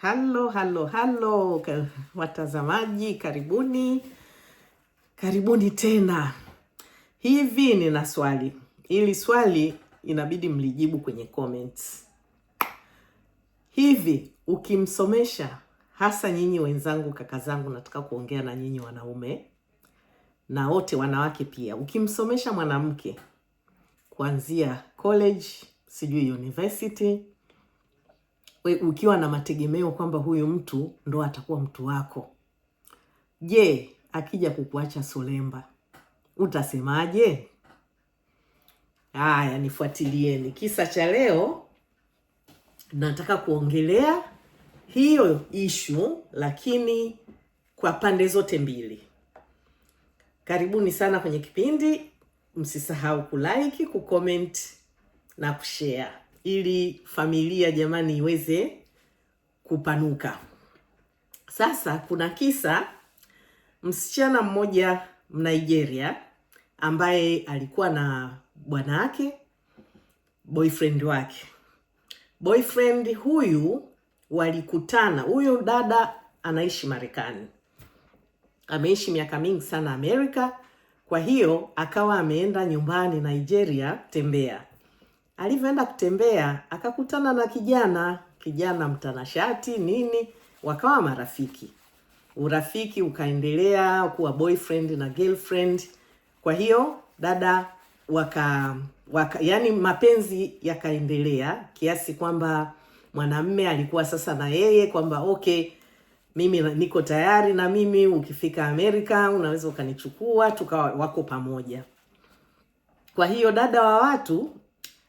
Halo watazamaji, karibuni tena. Hivi nina swali. Hili swali inabidi mlijibu kwenye comments. Hivi ukimsomesha, hasa nyinyi wenzangu, kaka zangu, nataka kuongea na nyinyi wanaume na wote wanawake pia. Ukimsomesha mwanamke kuanzia college, sijui university, ukiwa na mategemeo kwamba huyu mtu ndo atakuwa mtu wako, je, akija kukuacha solemba, utasemaje? Haya, nifuatilieni. Kisa cha leo nataka kuongelea hiyo issue, lakini kwa pande zote mbili. Karibuni sana kwenye kipindi. Msisahau kulike, kucomment na kushare ili familia jamani iweze kupanuka. Sasa kuna kisa, msichana mmoja Nigeria ambaye alikuwa na bwana wake, boyfriend wake. Boyfriend huyu walikutana, huyu dada anaishi Marekani. Ameishi miaka mingi sana Amerika, kwa hiyo akawa ameenda nyumbani Nigeria tembea. Alivyoenda kutembea akakutana na kijana mtanashati nini, wakawa marafiki. Urafiki ukaendelea kuwa boyfriend na girlfriend. Kwa hiyo dada yani mapenzi yakaendelea kiasi kwamba mwanamume alikuwa sasa na yeye kwamba okay, mimi niko tayari, na mimi ukifika Amerika unaweza ukanichukua, tukawa wako pamoja. Kwa hiyo dada wa watu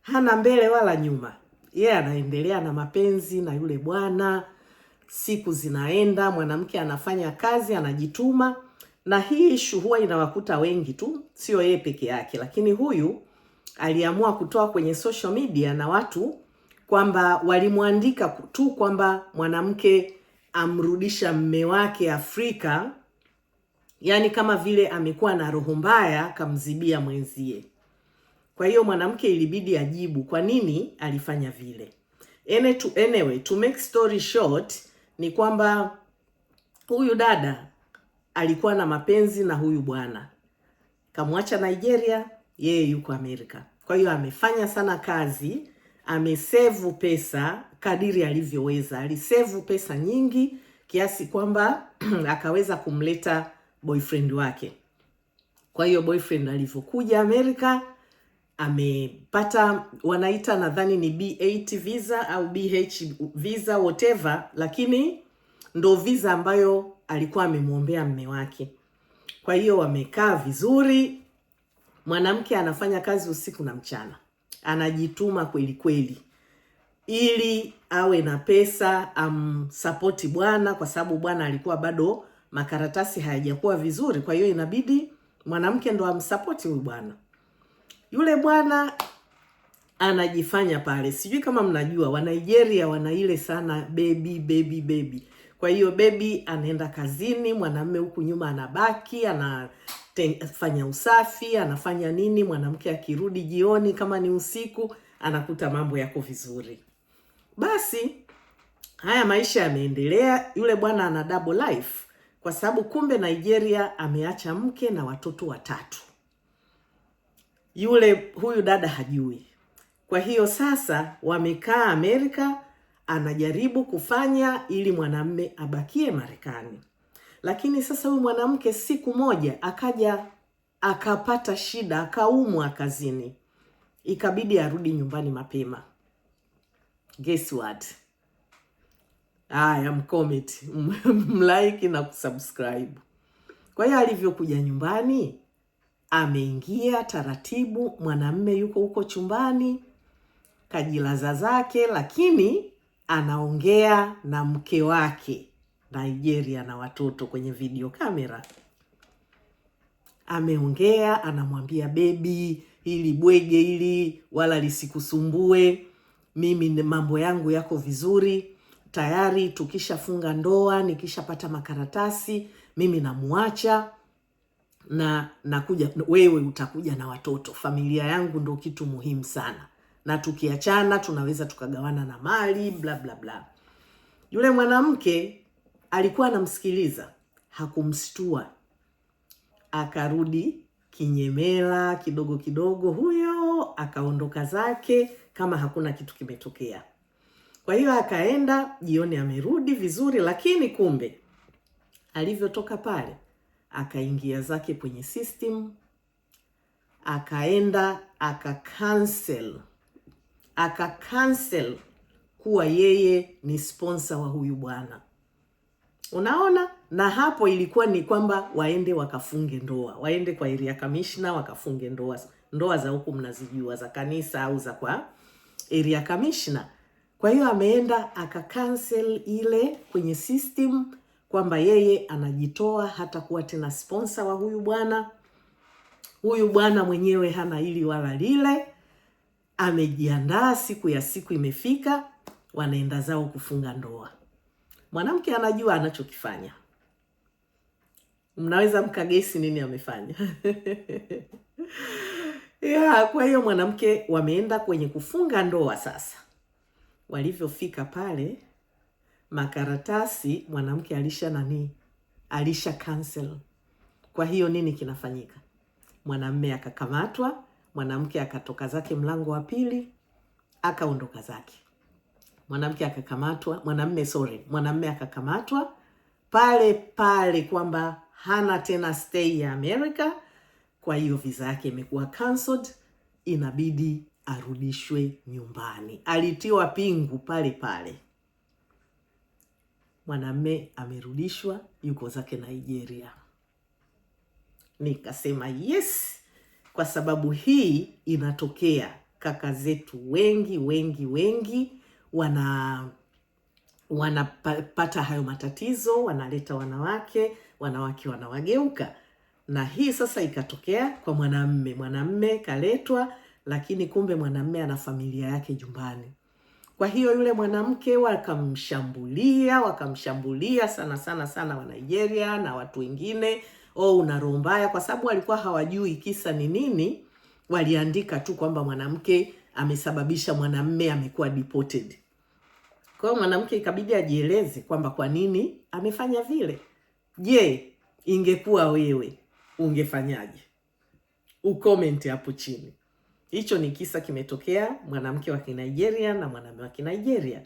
hana mbele wala nyuma. Yeye anaendelea na mapenzi na yule bwana. Siku zinaenda, mwanamke anafanya kazi, anajituma, na hii issue huwa inawakuta wengi tu, sio yeye peke yake. Lakini huyu aliamua kutoa kwenye social media na watu kwamba walimwandika tu kwamba mwanamke amrudisha mme wake Afrika, yani kama vile amekuwa na roho mbaya, kamzibia mwenzie. Kwa hiyo mwanamke ilibidi ajibu kwa nini alifanya vile. Anyway, to make story short, ni kwamba huyu dada alikuwa na mapenzi na huyu bwana. Kamwacha Nigeria, yeye yuko Amerika. Kwa hiyo amefanya sana kazi, amesevu pesa kadiri alivyoweza. Alisevu pesa nyingi kiasi kwamba akaweza kumleta boyfriend wake. Kwa hiyo boyfriend alivyokuja Amerika, amepata wanaita nadhani ni B8 visa au BH visa whatever, lakini ndo visa ambayo alikuwa amemuombea mme wake. Kwa hiyo wamekaa vizuri. Mwanamke anafanya kazi usiku na mchana, anajituma kweli kweli ili awe na pesa, support bwana, kwa sababu bwana alikuwa bado makaratasi hayajakuwa vizuri. Kwa hiyo inabidi mwanamke ndo amsupport huyu bwana. Yule bwana anajifanya pale, sijui kama mnajua wa Nigeria wana ile sana baby. Kwa hiyo baby anaenda kazini, mwanamume huku nyuma anabaki, anafanya usafi, anafanya nini. Mwanamke akirudi jioni kama ni usiku, anakuta mambo yako vizuri. Basi haya maisha yameendelea. Yule bwana ana double life, kwa sababu kumbe Nigeria ameacha mke na watoto 3. Huyu dada hajui. Kwa hiyo sasa wamekaa Amerika, anajaribu kufanya ili mwanamume abakie Marekani. Lakini sasa huyu mwanamke siku moja akaja akapata shida, akaumwa kazini. Ikabidi arudi nyumbani mapema. Guess what? Mcomment, mlike na kusubscribe. Kwa hiyo alivyokuja nyumbani, ameingia taratibu, mwanamume yuko huko chumbani kajilaza zake, lakini anaongea na mke wake Nigeria na watoto kwenye video kamera. Ameongea, anamwambia baby, ili bwege ili wala lisikusumbue, mimi mambo yangu yako vizuri, tayari tukishafunga ndoa, nikishapata makaratasi, mimi namuacha na nakuja, wewe utakuja na watoto. Familia yangu ndo kitu muhimu sana, na tukiachana tunaweza tukagawana na mali bla bla bla. Yule mwanamke alikuwa anamsikiliza, hakumstua, akarudi kinyemela kidogo kidogo, huyo akaondoka zake kama hakuna kitu kimetokea. Kwa hiyo akaenda, jioni amerudi vizuri, lakini kumbe alivyotoka pale akaingia zake kwenye system, akaenda aka-cancel kuwa yeye ni sponsor wa huyu bwana. Unaona? Na hapo ilikuwa ni kwamba waende wakafunge ndoa, waende kwa area commissioner wakafunge ndoa. Ndoa za huku mnazijua, za kanisa au za kwa area commissioner. Kwa hiyo ameenda aka-cancel ile kwenye system kwamba yeye anajitoa hata kuwa tena sponsor wa huyu bwana. Huyu bwana mwenyewe hana hili wala lile, amejiandaa, siku imefika, wanaenda zao kufunga ndoa. Mwanamke anajua anachokifanya. Mnaweza mkagesi nini amefanya? Kwa hiyo mwanamke wameenda kwenye kufunga ndoa sasa. Walivyofika pale, makaratasi mwanamke alisha cancel. Kwa hiyo nini kinafanyika? Mwanamume akakamatwa, mwanamke akatoka zake mlango wa pili, akaondoka zake. Mwanamume akakamatwa pale kwamba hana tena stay ya America. Kwa hiyo visa yake imekuwa cancelled, inabidi arudishwe nyumbani. Alitiwa pingu pale. Mwanamume amerudishwa, yuko zake Nigeria. Nikasema yes, kwa sababu hii inatokea. Kaka zetu wengi wanapata hayo matatizo, wanaleta wanawake wanawageuka. Na hii sasa ikatokea kwa mwanamume kaletwa, lakini kumbe mwanamume ana familia yake nyumbani. Kwa hiyo yule mwanamke wakamshambulia sana wa Nigeria na watu wengine, una roho mbaya, kwa sababu walikuwa hawajui kisa ni nini. Waliandika tu kwamba mwanamke amesababisha mwanamume amekuwa deported. Kwa hiyo mwanamke ikabidi ajieleze kwamba kwa nini amefanya vile. Je, ingekuwa wewe ungefanyaje? Ucomment hapo chini. Hicho ni kisa kimetokea, mwanamke wa Kinigeria na mwanamume wa Kinigeria.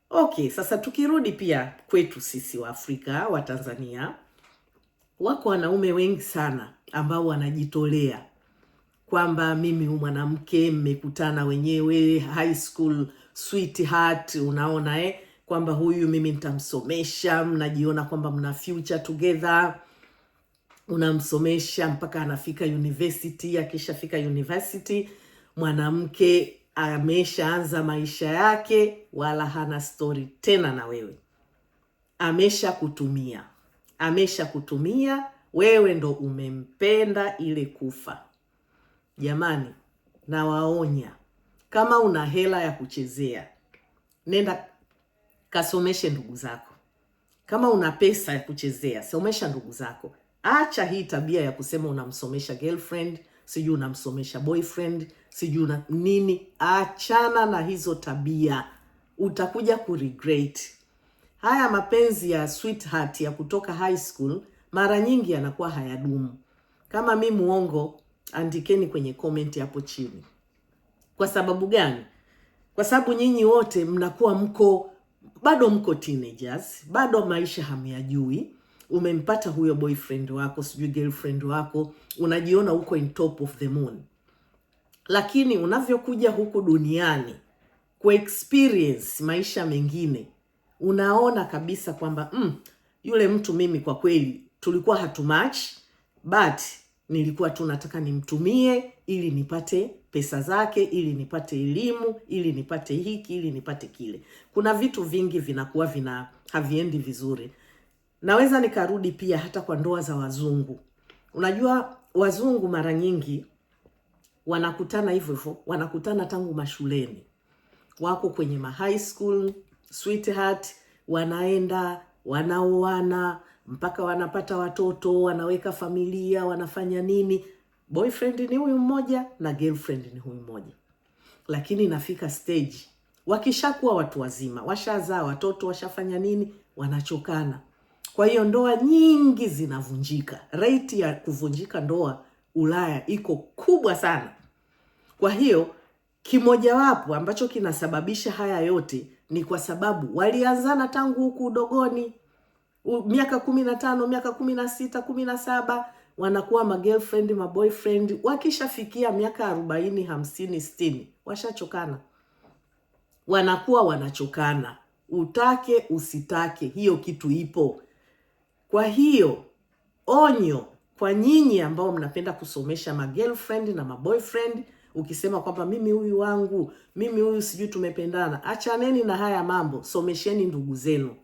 Okay, sasa tukirudi pia kwetu sisi wa Afrika, wa Tanzania, wako wanaume wengi sana ambao wanajitolea kwamba mimi mwanamke, mmekutana wenyewe high school sweetheart, unaona kwamba huyu mimi nitamsomesha, mnajiona kwamba mna future together, unamsomesha mpaka anafika university. Akishafika university, mwanamke ameshaanza maisha yake, wala hana story tena na wewe. Ameshakutumia, wewe ndo umempenda ile kufa. Jamani, nawaonya, kama una hela ya kuchezea, nenda kasomeshe ndugu zako. Kama una pesa ya kuchezea, somesha ndugu zako. Acha hii tabia ya kusema unamsomesha girlfriend, sijui unamsomesha boyfriend, sijui nini. Achana na hizo tabia, utakuja kuregret. Haya mapenzi ya sweetheart ya kutoka high school mara nyingi yanakuwa hayadumu. Kama mimi muongo, andikeni kwenye comment hapo chini. Kwa sababu gani? Kwa sababu nyinyi wote mnakuwa bado mko teenagers, bado maisha hamyajui. Umempata huyo boyfriend wako, sijui girlfriend wako, unajiona uko in top of the moon. Lakini unavyokuja huku duniani kwa experience maisha mengine, unaona kabisa kwamba yule mtu mimi kwa kweli tulikuwa hatumatch, but nilikuwa tu nataka nimtumie ili nipate pesa zake, ili nipate elimu, ili nipate hiki, ili nipate kile. Kuna vitu vingi vinakuwa haviendi vizuri. Naweza nikarudi pia hata kwa ndoa za wazungu. Unajua wazungu mara nyingi wanakutana hivyo, wanakutana tangu mashuleni. Wako kwenye high school sweetheart, wanaenda, wanaoana, mpaka wanapata watoto, wanaweka familia, wanafanya nini. Boyfriend ni huyu mmoja na girlfriend ni huyu mmoja. Lakini nafika stage Wakishakuwa watu wazima, washazaa watoto, washafanya nini, wanachokana. Kwa hiyo ndoa nyingi zinavunjika. Rate ya kuvunjika ndoa Ulaya iko kubwa sana. Kwa hiyo kimojawapo ambacho kinasababisha haya yote ni kwa sababu walianzana tangu huku udogoni, miaka 15, miaka 16, 17, wanakuwa ma girlfriend, ma boyfriend. Wakishafikia miaka 40, 50, 60 washachokana, wanakuwa wanachokana, utake usitake, hiyo kitu ipo. Kwa hiyo onyo kwa nyinyi ambao mnapenda kusomesha ma girlfriend na ma boyfriend, ukisema kwamba mimi huyu wangu, mimi huyu sijui tumependana, achaneni na haya mambo, somesheni ndugu zenu.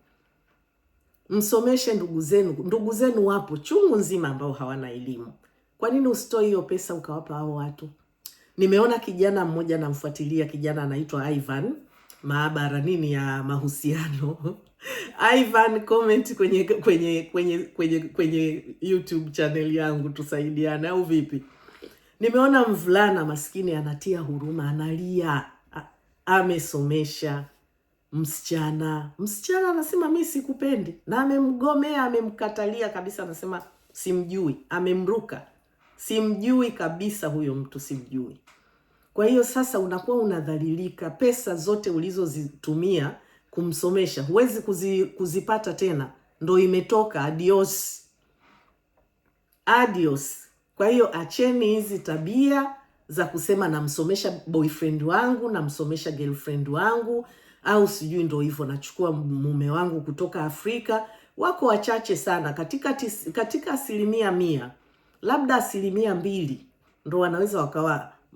Msomeshe ndugu zenu. Ndugu zenu wapo chungu nzima ambao hawana elimu. Kwa nini usitoe hiyo pesa ukawapa hao watu? Nimeona kijana mmoja, namfuatilia kijana anaitwa Ivan, maabara nini ya mahusiano. Ivan, comment kwenye YouTube channel yangu, tusaidiane au vipi? Nimeona mvulana maskini anatia huruma, analia, amesomesha msichana anasema mimi sikupendi, na amemgomea, amemkatalia kabisa, anasema simjui, amemruka, simjui kabisa huyo mtu, simjui. Kwa hiyo sasa unakuwa unadhalilika. Pesa zote ulizozitumia kumsomesha huwezi kuzipata tena, ndo imetoka, adios. Kwa hiyo acheni hizi tabia za kusema namsomesha boyfriend wangu, namsomesha girlfriend wangu, au sijui ndo hivyo nachukua mume wangu kutoka Afrika. Wako wachache sana katika 100, labda 2% ndo wanaweza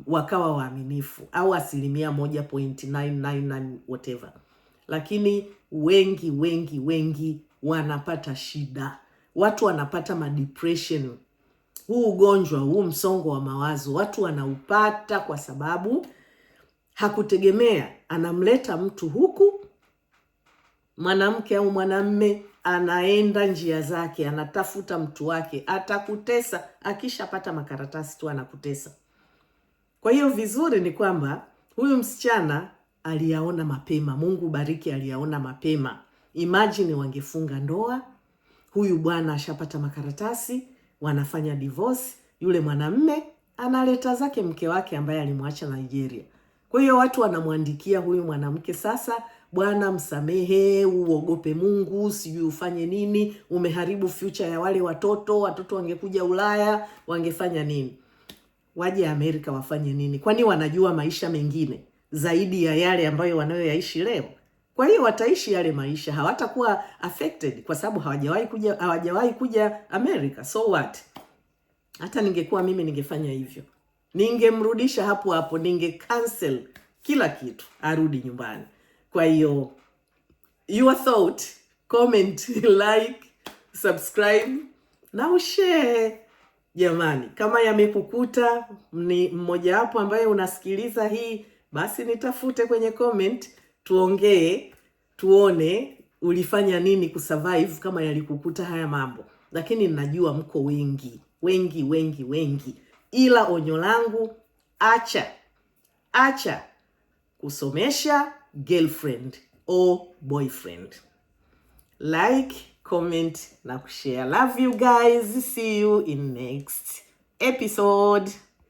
wakawa waaminifu, au 1.999 whatever. Lakini wengi wanapata shida. Watu wanapata depression. Huu ugonjwa, huu msongo wa mawazo, watu wanaupata kwa sababu hakutegemea. Anamleta mtu huku, mwanamke au mwanamme, anaenda njia zake, anatafuta mtu wake, atakutesa. Akishapata makaratasi tu anakutesa. Kwa hiyo vizuri ni kwamba huyu msichana aliyaona mapema. Mungu bariki, aliyaona mapema. Imagine wangefunga ndoa, huyu bwana ashapata makaratasi, wanafanya divorce, yule mwanamme analeta zake mke wake ambaye alimwacha Nigeria. Kwa hiyo watu wanamwandikia huyu mwanamke, sasa bwana msamehe, uogope Mungu, sijui ufanye nini, umeharibu future ya wale watoto wangekuja Ulaya, wangefanya nini? Waje Amerika wafanye nini? Kwani wanajua maisha mengine zaidi ya yale ambayo wanayoyaishi leo? Kwa hiyo wataishi yale maisha, hawatakuwa affected kwa sababu hawajawahi kuja Amerika. So what? Hata ningekuwa mimi ningefanya hivyo. Ningemrudisha hapo, ninge cancel kila kitu, arudi nyumbani. Kwa hiyo your thought, comment, like, subscribe na ushare. Jamani, kama yamekukuta, ni mmoja wapo ambaye unasikiliza hii, basi nitafute kwenye comment, tuongee, tuone ulifanya nini kusurvive kama yalikukuta haya mambo. Lakini ninajua mko wengi. Ila onyo langu, acha kusomesha girlfriend or boyfriend. Like, comment na kushare. Love you guys. See you in next episode.